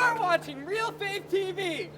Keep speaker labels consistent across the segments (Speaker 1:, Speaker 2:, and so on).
Speaker 1: You're watching Real Faith TV.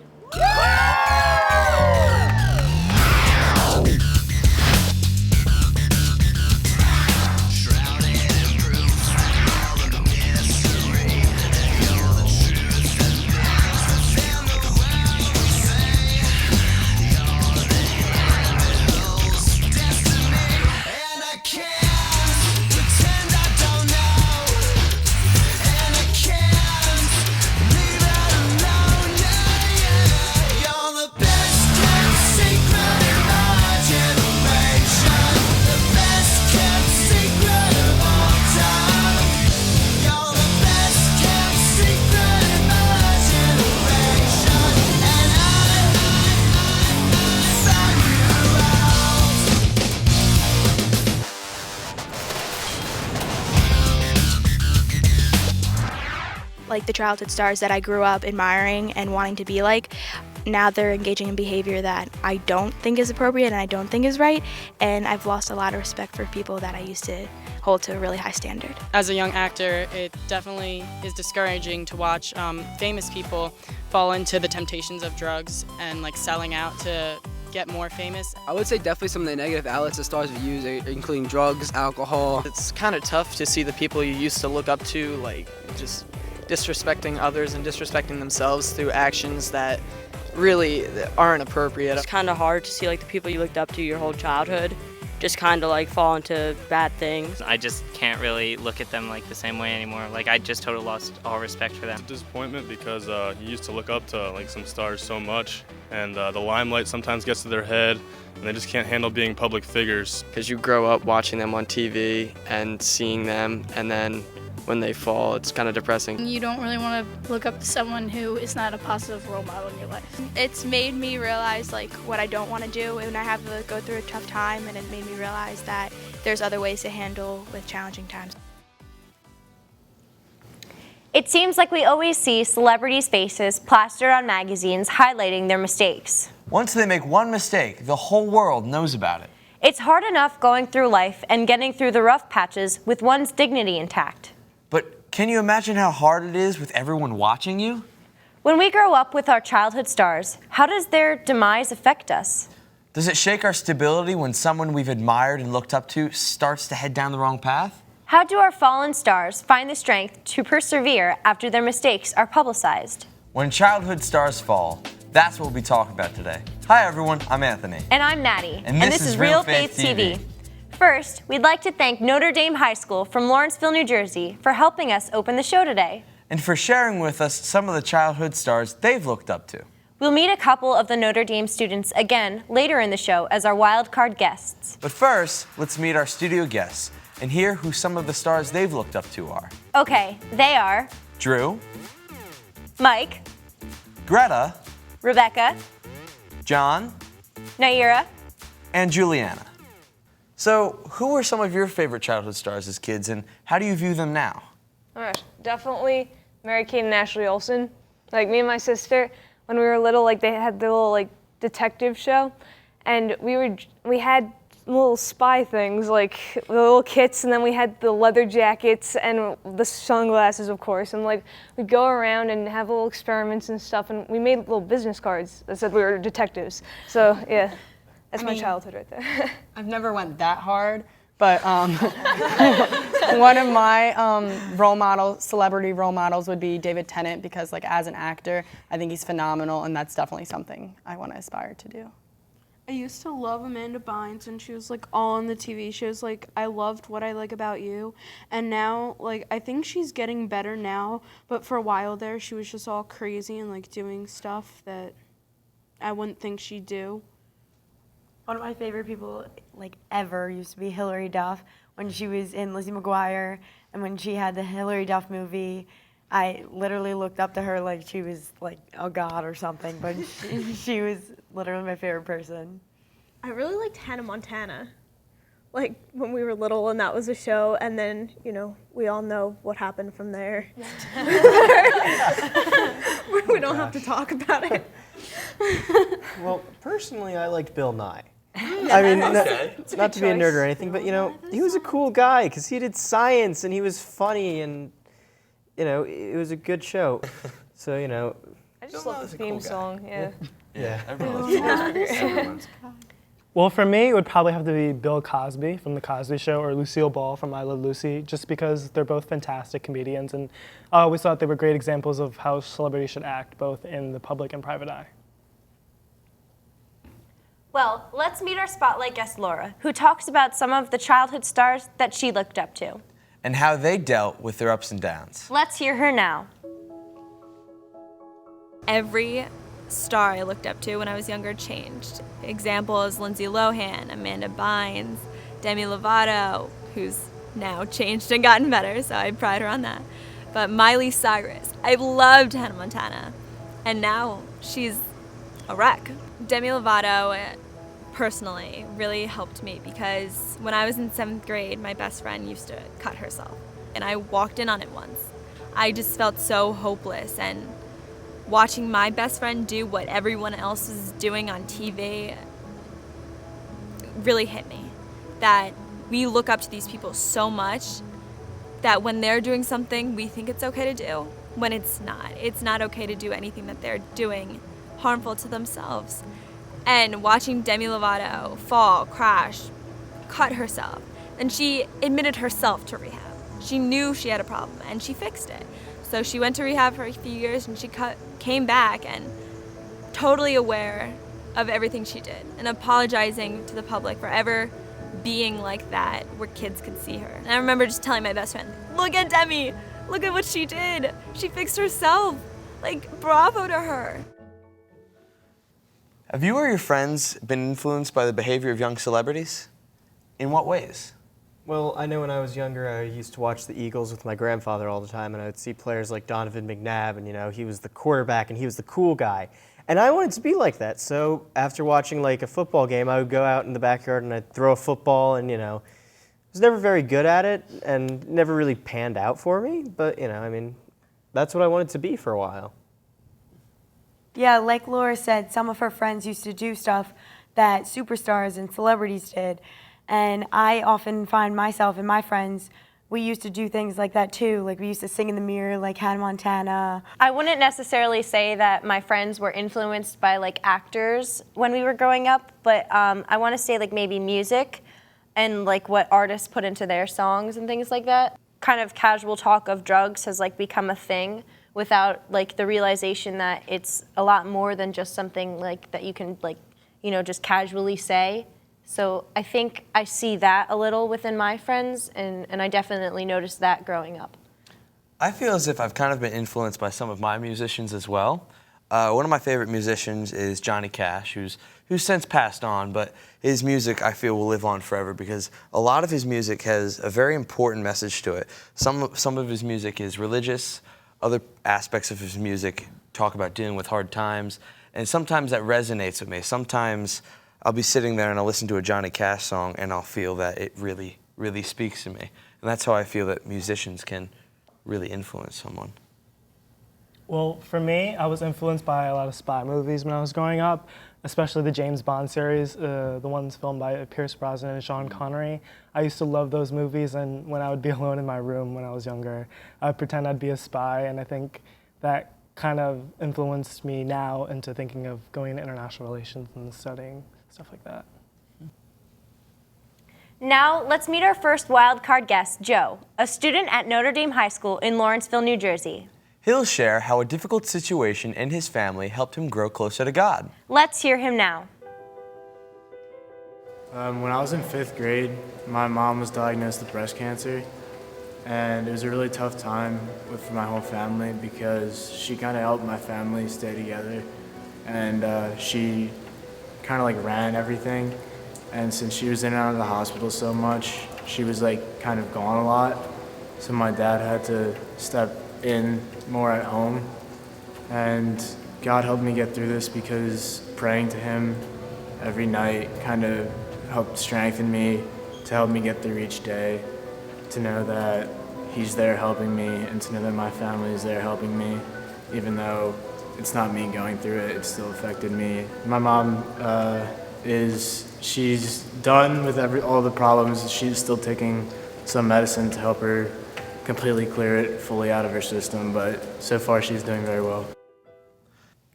Speaker 2: Like the childhood stars that I grew up admiring and wanting to be like, now they're engaging in behavior that I don't think is appropriate and I don't think is right, and I've lost a lot of respect for people that I used to hold to a really high standard.
Speaker 3: As a young actor, it definitely is discouraging to watch famous people fall into the temptations of drugs and like selling out to get more famous.
Speaker 4: I would say definitely some of the negative outlets that stars have used, including drugs, alcohol.
Speaker 5: It's kind of tough to see the people you used to look up to like just disrespecting others and disrespecting themselves through actions that really aren't appropriate.
Speaker 6: It's kind of hard to see like the people you looked up to your whole childhood just kind of like fall into bad things.
Speaker 7: I just can't really look at them like the same way anymore. Like I just totally lost all respect for them.
Speaker 8: It's a disappointment because you used to look up to like some stars so much, and the limelight sometimes gets to their head and they just can't handle being public figures.
Speaker 5: Because you grow up watching them on TV and seeing them, and then when they fall, it's kind of depressing.
Speaker 9: You don't really want to look up to someone who is not a positive role model in your life.
Speaker 2: It's made me realize like what I don't want to do when I have to go through a tough time, and it made me realize that there's other ways to handle with challenging times.
Speaker 10: It seems like we always see celebrities' faces plastered on magazines highlighting their mistakes.
Speaker 11: Once they make one mistake, the whole world knows about it.
Speaker 10: It's hard enough going through life and getting through the rough patches with one's dignity intact.
Speaker 11: But can you imagine how hard it is with everyone watching you?
Speaker 10: When we grow up with our childhood stars, how does their demise affect us?
Speaker 11: Does it shake our stability when someone we've admired and looked up to starts to head down the wrong path?
Speaker 10: How do our fallen stars find the strength to persevere after their mistakes are publicized?
Speaker 11: When childhood stars fall, that's what we'll be talking about today. Hi everyone, I'm Anthony.
Speaker 10: And I'm Maddie.
Speaker 11: And this is Real Faith TV.
Speaker 10: First, we'd like to thank Notre Dame High School from Lawrenceville, New Jersey for helping us open the show today.
Speaker 11: And for sharing with us some of the childhood stars they've looked up to.
Speaker 10: We'll meet a couple of the Notre Dame students again later in the show as our wild card guests.
Speaker 11: But first, let's meet our studio guests and hear who some of the stars they've looked up to are.
Speaker 10: Okay, they are
Speaker 11: Drew,
Speaker 10: Mike,
Speaker 11: Greta,
Speaker 10: Rebecca,
Speaker 11: John,
Speaker 10: Naira,
Speaker 11: and Juliana. So, who were some of your favorite childhood stars as kids, and how do you view them now?
Speaker 12: Oh my gosh, definitely Mary-Kate and Ashley Olsen. Like me and my sister, when we were little, like they had the little like detective show, and we had little spy things like the little kits, and then we had the leather jackets and the sunglasses, of course, and like we'd go around and have little experiments and stuff, and we made little business cards that said we were detectives. So yeah. That's my childhood right there.
Speaker 3: I've never went that hard, but one of my celebrity role models would be David Tennant, because like as an actor, I think he's phenomenal, and that's definitely something I want to aspire to do.
Speaker 13: I used to love Amanda Bynes, and she was like all on the TV shows. Like I loved What I Like About You, and now like I think she's getting better now, but for a while there she was just all crazy and like doing stuff that I wouldn't think she'd do.
Speaker 14: One of my favorite people, like ever, used to be Hilary Duff. When she was in Lizzie McGuire, and when she had the Hilary Duff movie, I literally looked up to her like she was like a god or something. But she was literally my favorite person.
Speaker 15: I really liked Hannah Montana, like when we were little, and that was a show. And then we all know what happened from there. We don't have to talk about it.
Speaker 16: Well, personally, I liked Bill Nye. I mean, not to be a nerd or anything, but he was a cool guy because he did science and he was funny, and it was a good show. So, you know.
Speaker 12: I just love the theme song, yeah.
Speaker 16: Yeah.
Speaker 11: Everyone
Speaker 17: Well, for me, it would probably have to be Bill Cosby from The Cosby Show or Lucille Ball from I Love Lucy, just because they're both fantastic comedians, and I always thought they were great examples of how celebrities should act, both in the public and private eye.
Speaker 10: Well, let's meet our spotlight guest, Laura, who talks about some of the childhood stars that she looked up to.
Speaker 11: and how they dealt with their ups and downs.
Speaker 10: Let's hear her now.
Speaker 18: Every star I looked up to when I was younger changed. Examples: Lindsay Lohan, Amanda Bynes, Demi Lovato, who's now changed and gotten better, so I pride her on that. But Miley Cyrus, I loved Hannah Montana, and now she's a wreck. Demi Lovato, personally, really helped me because when I was in 7th grade, my best friend used to cut herself, and I walked in on it once. I just felt so hopeless, and watching my best friend do what everyone else was doing on TV really hit me. That we look up to these people so much that when they're doing something we think it's okay to do, when it's not. It's not okay to do anything that they're doing harmful to themselves. And watching Demi Lovato fall, crash, cut herself, and she admitted herself to rehab. She knew she had a problem and she fixed it. So she went to rehab for a few years and she came back and totally aware of everything she did and apologizing to the public for ever being like that where kids could see her. And I remember just telling my best friend, look at Demi, look at what she did. She fixed herself. Like, bravo to her.
Speaker 11: Have you or your friends been influenced by the behavior of young celebrities? In what ways?
Speaker 16: Well, I know when I was younger, I used to watch the Eagles with my grandfather all the time, and I would see players like Donovan McNabb, and he was the quarterback and he was the cool guy. And I wanted to be like that, so after watching like a football game, I would go out in the backyard and I'd throw a football, and I was never very good at it and never really panned out for me, but that's what I wanted to be for a while.
Speaker 14: Yeah, like Laura said, some of her friends used to do stuff that superstars and celebrities did. And I often find myself and my friends, we used to do things like that too. Like we used to sing in the mirror like Hannah Montana.
Speaker 10: I wouldn't necessarily say that my friends were influenced by like actors when we were growing up, but I want to say like maybe music and like what artists put into their songs and things like that. Kind of casual talk of drugs has like become a thing without like the realization that it's a lot more than just something like that you can like, just casually say. So I think I see that a little within my friends, and I definitely noticed that growing up.
Speaker 11: I feel as if I've kind of been influenced by some of my musicians as well. One of my favorite musicians is Johnny Cash, who's since passed on, but his music I feel will live on forever because a lot of his music has a very important message to it. Some of his music is religious, other aspects of his music talk about dealing with hard times, and sometimes that resonates with me. Sometimes I'll be sitting there and I'll listen to a Johnny Cash song and I'll feel that it really, really speaks to me. And that's how I feel that musicians can really influence someone.
Speaker 17: Well, for me, I was influenced by a lot of spy movies when I was growing up, especially the James Bond series, the ones filmed by Pierce Brosnan and Sean Connery. I used to love those movies, and when I would be alone in my room when I was younger, I would pretend I'd be a spy, and I think that kind of influenced me now into thinking of going into international relations and studying stuff like that.
Speaker 10: Now, let's meet our first wildcard guest, Joe, a student at Notre Dame High School in Lawrenceville, New Jersey.
Speaker 11: He'll share how a difficult situation in his family helped him grow closer to God.
Speaker 10: Let's hear him now.
Speaker 19: When I was in 5th grade, my mom was diagnosed with breast cancer, and it was a really tough time for my whole family because she kind of helped my family stay together, and she kind of like ran everything. And since she was in and out of the hospital so much, she was like kind of gone a lot. So my dad had to step in more at home. And God helped me get through this because praying to him every night kind of helped strengthen me to help me get through each day, to know that he's there helping me and to know that my family is there helping me, even though it's not me going through it, it still affected me. My mom she's done with all the problems. She's still taking some medicine to help her completely clear it fully out of her system, but so far she's doing very well.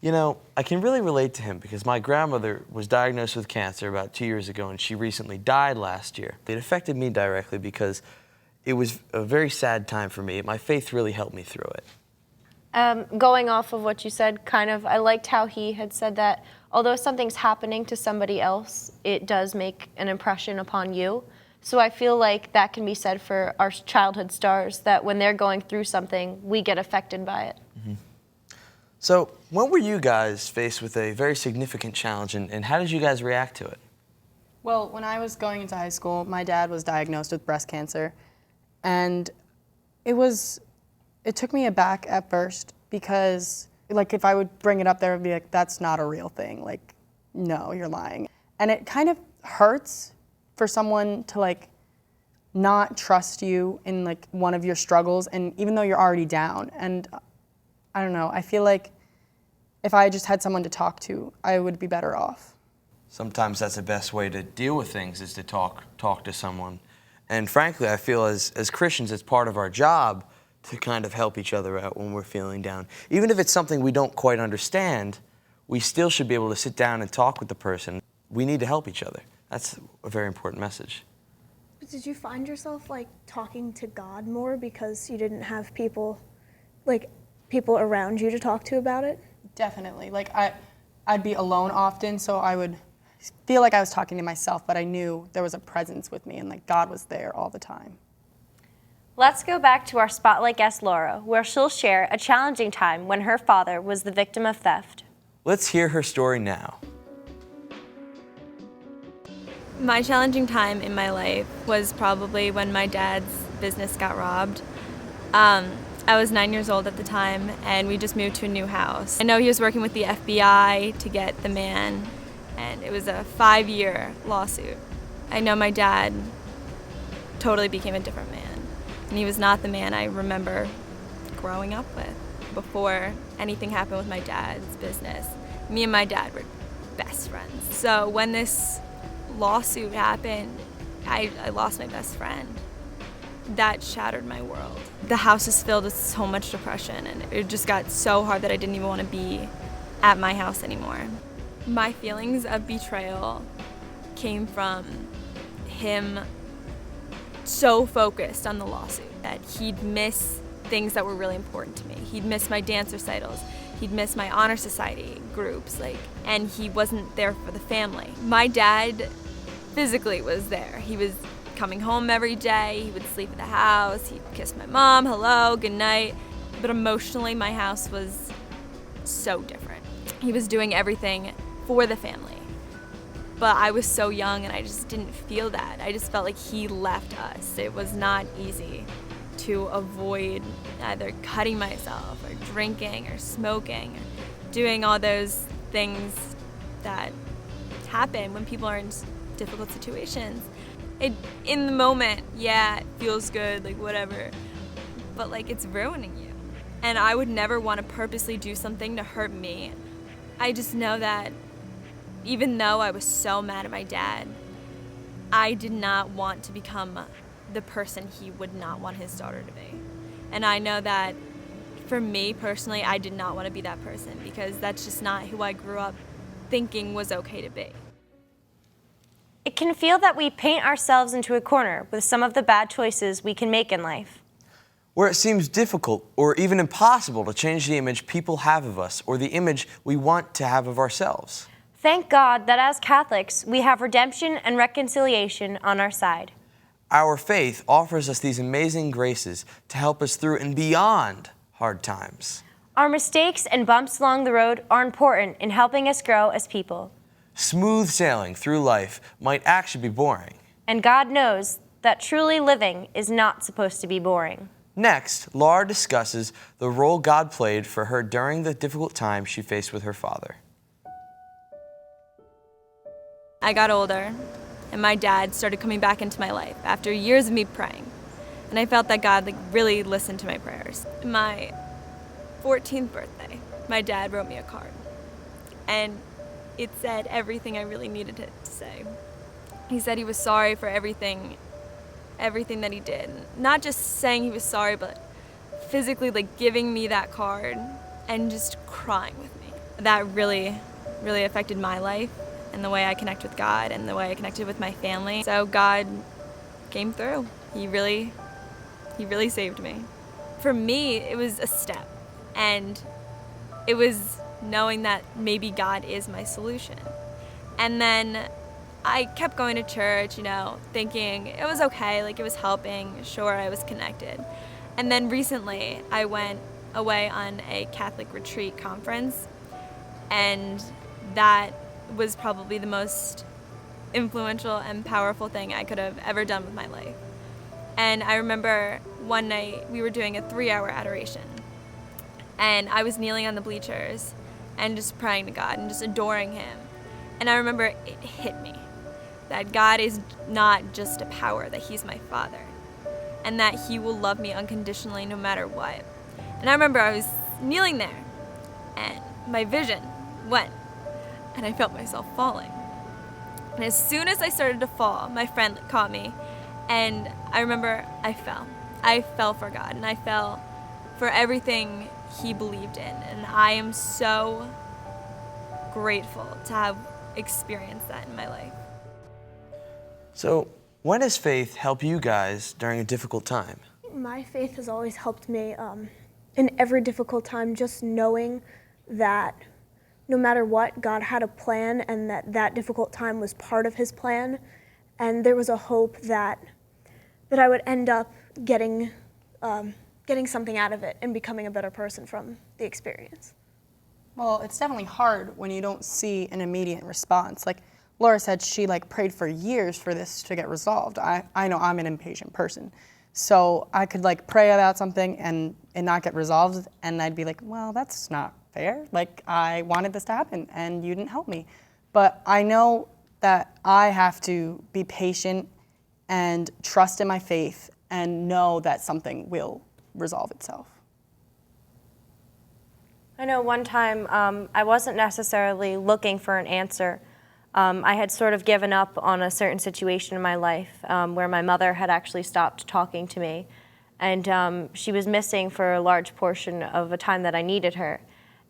Speaker 11: You know, I can really relate to him because my grandmother was diagnosed with cancer about 2 years ago, and she recently died last year. It affected me directly because it was a very sad time for me. My faith really helped me through it.
Speaker 10: Going off of what you said, I liked how he had said that although something's happening to somebody else, it does make an impression upon you. So I feel like that can be said for our childhood stars, that when they're going through something, we get affected by it.
Speaker 11: Mm-hmm. So when were you guys faced with a very significant challenge, and how did you guys react to it?
Speaker 3: Well, when I was going into high school, my dad was diagnosed with breast cancer, and it took me aback at first because, like, if I would bring it up there, it would be like, that's not a real thing. Like, no, you're lying. And it kind of hurts for someone to, like, not trust you in, like, one of your struggles, and even though you're already down. And I don't know, I feel like if I just had someone to talk to, I would be better off.
Speaker 11: Sometimes that's the best way to deal with things, is to talk to someone. And frankly, I feel as Christians, it's part of our job to kind of help each other out when we're feeling down. Even if it's something we don't quite understand, we still should be able to sit down and talk with the person. We need to help each other. That's a very important message.
Speaker 15: But did you find yourself like talking to God more because you didn't have people around you to talk to about it?
Speaker 3: Definitely. Like, I'd be alone often, so I would feel like I was talking to myself, but I knew there was a presence with me and like God was there all the time.
Speaker 10: Let's go back to our spotlight guest, Laura, where she'll share a challenging time when her father was the victim of theft.
Speaker 11: Let's hear her story now.
Speaker 18: My challenging time in my life was probably when my dad's business got robbed. I was 9 years old at the time, and we just moved to a new house. I know he was working with the FBI to get the man, and it was a 5-year lawsuit. I know my dad totally became a different man, and he was not the man I remember growing up with before anything happened with my dad's business. Me and my dad were best friends. So when this lawsuit happened, I lost my best friend. That shattered my world. The house is filled with so much depression, and it just got so hard that I didn't even want to be at my house anymore. My feelings of betrayal came from him so focused on the lawsuit that he'd miss things that were really important to me. He'd miss my dance recitals. He'd miss my honor society groups, and he wasn't there for the family. My dad physically was there. He was coming home every day. He would sleep at the house. He'd kiss my mom, hello, good night. But emotionally, my house was so different. He was doing everything for the family. But I was so young, and I just didn't feel that. I just felt like he left us. It was not easy to avoid either cutting myself or drinking or smoking or doing all those things that happen when people are in difficult situations. In the moment, yeah, it feels good, whatever, but it's ruining you. And I would never want to purposely do something to hurt me. I just know that even though I was so mad at my dad, I did not want to become the person he would not want his daughter to be. And I know that for me personally, I did not want to be that person because that's just not who I grew up thinking was okay to be.
Speaker 10: It can feel that we paint ourselves into a corner with some of the bad choices we can make in life.
Speaker 11: Where it seems difficult or even impossible to change the image people have of us or the image we want to have of ourselves.
Speaker 10: Thank God that as Catholics, we have redemption and reconciliation on our side.
Speaker 11: Our faith offers us these amazing graces to help us through and beyond hard times.
Speaker 10: Our mistakes and bumps along the road are important in helping us grow as people.
Speaker 11: Smooth sailing through life might actually be boring.
Speaker 10: And God knows that truly living is not supposed to be boring.
Speaker 11: Next, Laura discusses the role God played for her during the difficult time she faced with her father.
Speaker 18: I got older, and my dad started coming back into my life after years of me praying. And I felt that God really listened to my prayers. My 14th birthday, my dad wrote me a card. And it said everything I really needed it to say. He said he was sorry for everything everything that he did. Not just saying he was sorry, but physically like giving me that card and just crying with me. That really, really affected my life and the way I connect with God and the way I connected with my family. So God came through. He really saved me. For me, it was a step, and it was knowing that maybe God is my solution. And then I kept going to church, thinking it was okay, like it was helping, sure, I was connected. And then recently I went away on a Catholic retreat conference, and that was probably the most influential and powerful thing I could have ever done with my life. And I remember one night we were doing a 3-hour adoration, and I was kneeling on the bleachers and just praying to God and just adoring him. And I remember it hit me that God is not just a power, that he's my Father, and that he will love me unconditionally no matter what. And I remember I was kneeling there, and my vision went, and I felt myself falling. And as soon as I started to fall, my friend caught me, and I remember I fell. I fell for God, and I fell for everything he believed in. And I am so grateful to have experienced that in my life.
Speaker 11: So, when does faith help you guys during a difficult time?
Speaker 15: My faith has always helped me in every difficult time, just knowing that no matter what, God had a plan, and that difficult time was part of his plan. And there was a hope that I would end up getting something out of it and becoming a better person from the experience.
Speaker 3: Well, it's definitely hard when you don't see an immediate response. Like Laura said, she prayed for years for this to get resolved. I know I'm an impatient person. So I could pray about something and it not get resolved, and I'd be like, well, that's not fair. I wanted this to happen and you didn't help me. But I know that I have to be patient and trust in my faith and know that something will resolve itself.
Speaker 10: I know one time I wasn't necessarily looking for an answer. I had sort of given up on a certain situation in my life where my mother had actually stopped talking to me, and she was missing for a large portion of a time that I needed her.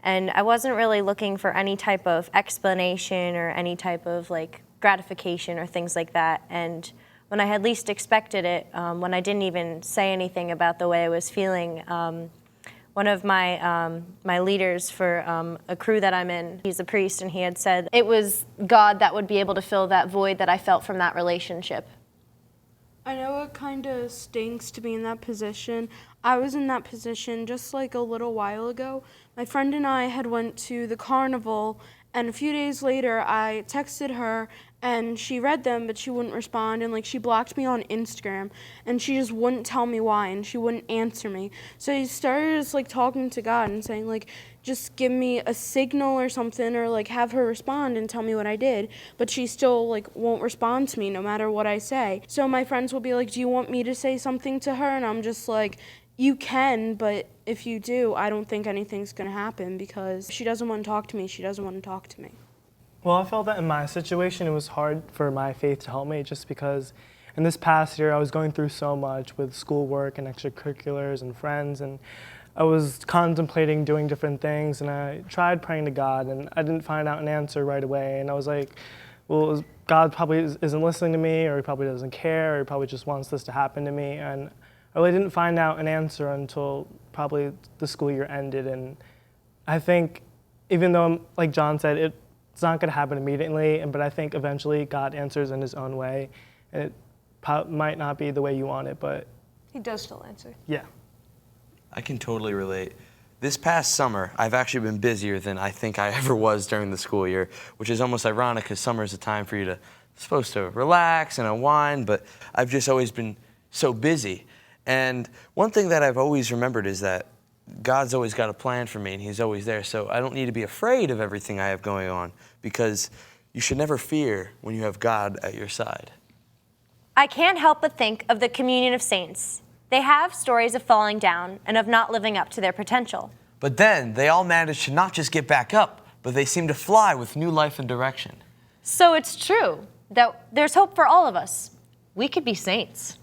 Speaker 10: And I wasn't really looking for any type of explanation or any type of gratification or things like that. And when I had least expected it, when I didn't even say anything about the way I was feeling, one of my leaders for a crew that I'm in, he's a priest, and he had said it was God that would be able to fill that void that I felt from that relationship.
Speaker 13: I know it kind of stinks to be in that position. I was in that position just a little while ago. My friend and I had went to the carnival, and a few days later I texted her, and she read them, but she wouldn't respond, and she blocked me on Instagram, and she just wouldn't tell me why, and she wouldn't answer me. So I started just talking to God and saying just give me a signal or something, or have her respond and tell me what I did. But she still won't respond to me no matter what I say. So my friends will be do you want me to say something to her? And I'm just you can, but if you do, I don't think anything's gonna happen, because if she doesn't want to talk to me, she doesn't want to talk to me.
Speaker 17: Well, I felt that in my situation, it was hard for my faith to help me, just because in this past year I was going through so much with schoolwork and extracurriculars and friends, and I was contemplating doing different things, and I tried praying to God, and I didn't find out an answer right away, and I was like, well, God probably isn't listening to me, or he probably doesn't care, or he probably just wants this to happen to me, and I really didn't find out an answer until probably the school year ended. And I think, even though, like John said, it's not going to happen immediately, but I think eventually God answers in his own way, and it might not be the way you want it, but
Speaker 12: he does still answer.
Speaker 17: Yeah.
Speaker 11: I can totally relate. This past summer, I've actually been busier than I think I ever was during the school year, which is almost ironic because summer is a time for you to supposed to relax and unwind, but I've just always been so busy. And one thing that I've always remembered is that God's always got a plan for me, and he's always there. So I don't need to be afraid of everything I have going on, because you should never fear when you have God at your side.
Speaker 10: I can't help but think of the communion of saints. They have stories of falling down and of not living up to their potential.
Speaker 11: But then they all manage to not just get back up, but they seem to fly with new life and direction.
Speaker 10: So it's true that there's hope for all of us. we could be saints.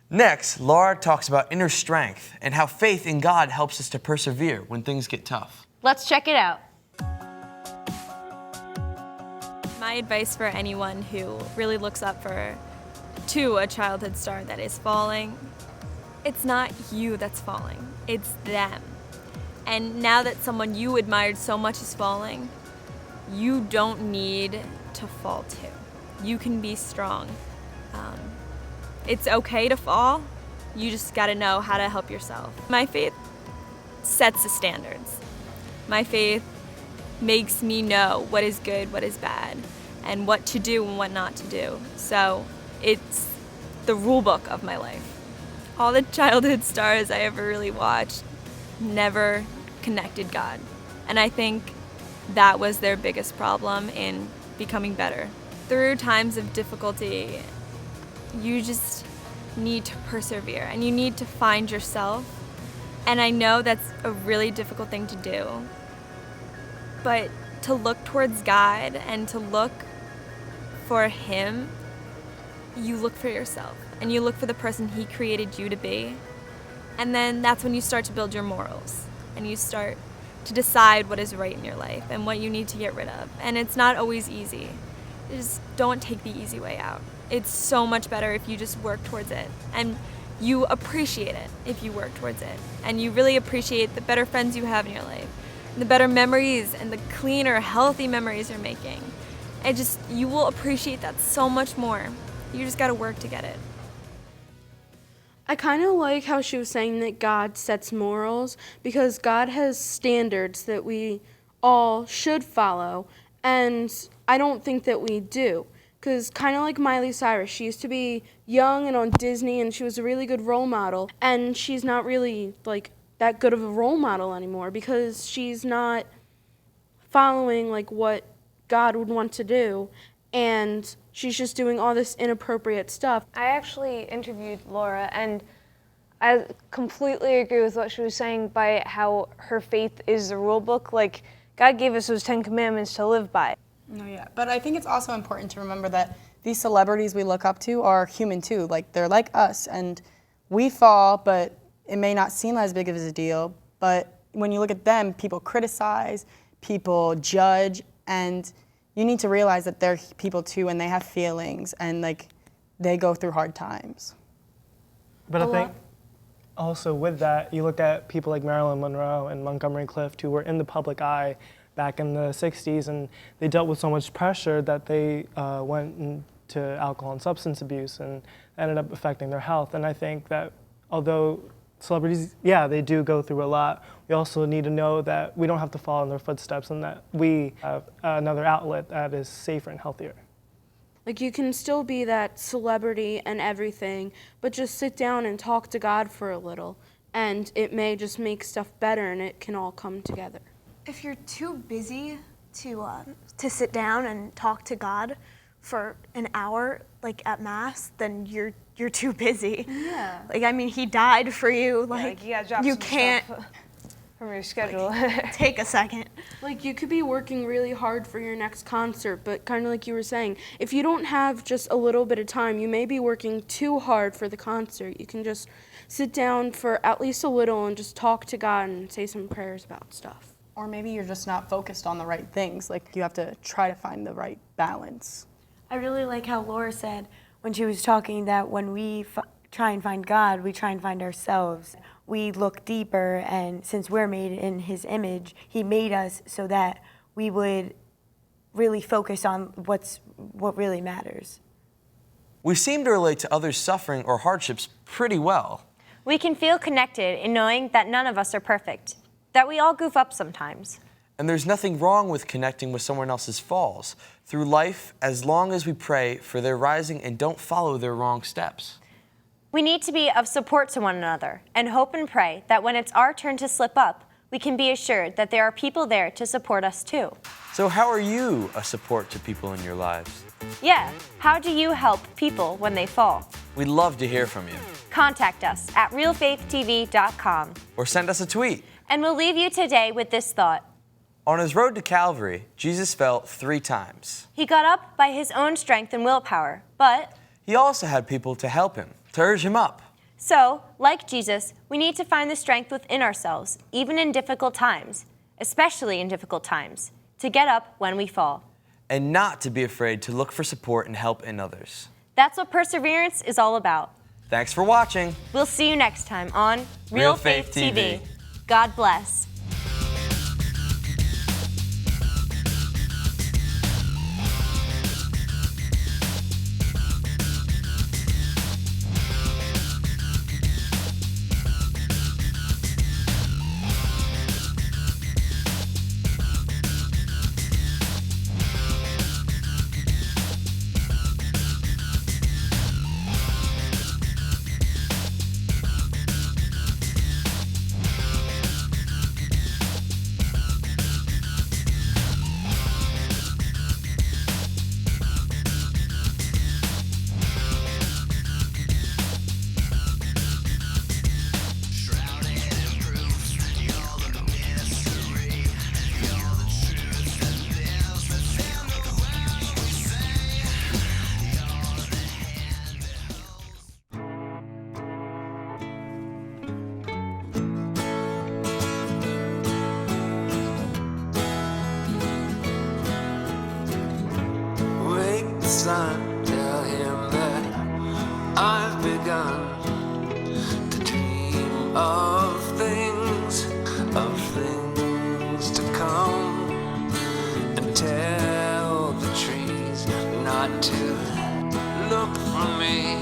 Speaker 11: Next, Laura talks about inner strength and how faith in God helps us to persevere when things get tough.
Speaker 10: Let's check it out.
Speaker 18: My advice for anyone who really looks up to a childhood star that is falling, it's not you that's falling, it's them. And now that someone you admired so much is falling, you don't need to fall too. You can be strong. It's okay to fall. You just gotta know how to help yourself. My faith sets the standards. My faith makes me know what is good, what is bad, and what to do and what not to do. So it's the rule book of my life. All the childhood stars I ever really watched never connected God. And I think that was their biggest problem in becoming better. Through times of difficulty, you just need to persevere and you need to find yourself. And I know that's a really difficult thing to do, but to look towards God and to look for Him, you look for yourself and you look for the person He created you to be. And then that's when you start to build your morals and you start to decide what is right in your life and what you need to get rid of. And it's not always easy. Just don't take the easy way out. It's so much better if you just work towards it, and you appreciate it if you work towards it, and you really appreciate the better friends you have in your life, the better memories and the cleaner, healthy memories you're making. You will appreciate that so much more. You just gotta work to get it.
Speaker 13: I kind of like how she was saying that God sets morals, because God has standards that we all should follow, and I don't think that we do. Because kind of like Miley Cyrus, she used to be young and on Disney, and she was a really good role model, and she's not really like that good of a role model anymore because she's not following like what God would want to do, and she's just doing all this inappropriate stuff.
Speaker 12: I actually interviewed Laura, and I completely agree with what she was saying by how her faith is the rule book. Like, God gave us those 10 commandments to live by.
Speaker 3: No, yeah, but I think it's also important to remember that these celebrities we look up to are human too. Like, they're like us, and we fall, but it may not seem as big of a deal. But when you look at them, people criticize, people judge, and you need to realize that they're people too, and they have feelings, and like they go through hard times.
Speaker 17: But I think also with that, you look at people like Marilyn Monroe and Montgomery Clift, who were in the public eye back in the 60s, and they dealt with so much pressure that they went into alcohol and substance abuse and ended up affecting their health. And I think that although celebrities, yeah, they do go through a lot, we also need to know that we don't have to follow in their footsteps and that we have another outlet that is safer and healthier.
Speaker 13: Like, you can still be that celebrity and everything, but just sit down and talk to God for a little, and it may just make stuff better and it can all come together.
Speaker 15: If you're too busy to sit down and talk to God for an hour, like at Mass, then you're too busy.
Speaker 12: Yeah.
Speaker 15: Like, I mean, He died for you. Like,
Speaker 12: you gotta drop
Speaker 15: you
Speaker 12: some
Speaker 15: can't
Speaker 12: stuff from your schedule.
Speaker 15: take a second.
Speaker 13: Like, you could be working really hard for your next concert, but kind of like you were saying, if you don't have just a little bit of time, you may be working too hard for the concert. You can just sit down for at least a little and just talk to God and say some prayers about stuff.
Speaker 3: Or maybe you're just not focused on the right things. Like, you have to try to find the right balance.
Speaker 14: I really like how Laura said when she was talking that when we try and find God, we try and find ourselves. We look deeper, and since we're made in His image, He made us so that we would really focus on what really matters.
Speaker 11: We seem to relate to others' suffering or hardships pretty well.
Speaker 10: We can feel connected in knowing that none of us are perfect, that we all goof up sometimes.
Speaker 11: And there's nothing wrong with connecting with someone else's falls through life as long as we pray for their rising and don't follow their wrong steps.
Speaker 10: We need to be of support to one another and hope and pray that when it's our turn to slip up, we can be assured that there are people there to support us too.
Speaker 11: So how are you a support to people in your lives?
Speaker 10: Yeah, how do you help people when they fall?
Speaker 11: We'd love to hear from you.
Speaker 10: Contact us at realfaithtv.com.
Speaker 11: Or send us a tweet.
Speaker 10: And we'll leave you today with this thought.
Speaker 11: On His road to Calvary, Jesus fell 3 times.
Speaker 10: He got up by His own strength and willpower, but
Speaker 11: he also had people to help him, to urge him up.
Speaker 10: So, like Jesus, we need to find the strength within ourselves, even in difficult times, especially in difficult times, to get up when we fall.
Speaker 11: And not to be afraid to look for support and help in others.
Speaker 10: That's what perseverance is all about.
Speaker 11: Thanks for watching.
Speaker 10: We'll see you next time on Real Faith TV. God bless.
Speaker 20: Son, tell him that I've begun to dream of things to come, and tell the trees not to look for me.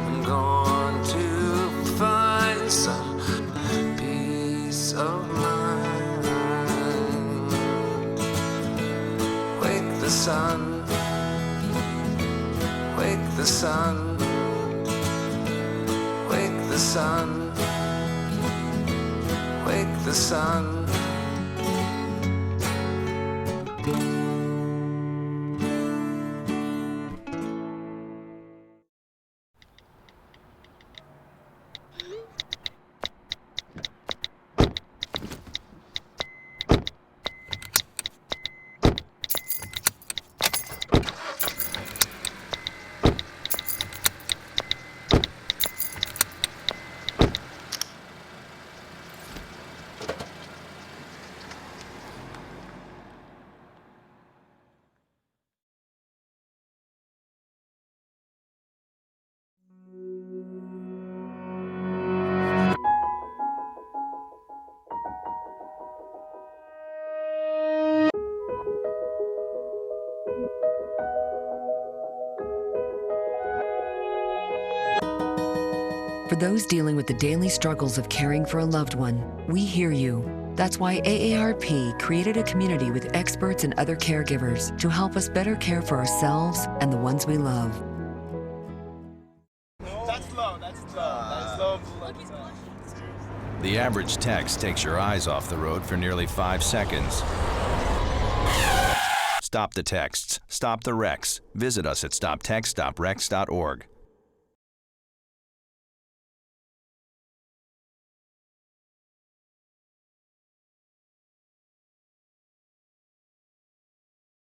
Speaker 20: I'm going to find some peace of mind. Wake the sun. Wake the sun, wake the sun, wake the sun.
Speaker 21: For those dealing with the daily struggles of caring for a loved one, we hear you. That's why AARP created a community with experts and other caregivers to help us better care for ourselves and the ones we love.
Speaker 22: The average text takes your eyes off the road for nearly 5 seconds. Stop the texts. Stop the wrecks. Visit us at stoptextsstopwrecks.org.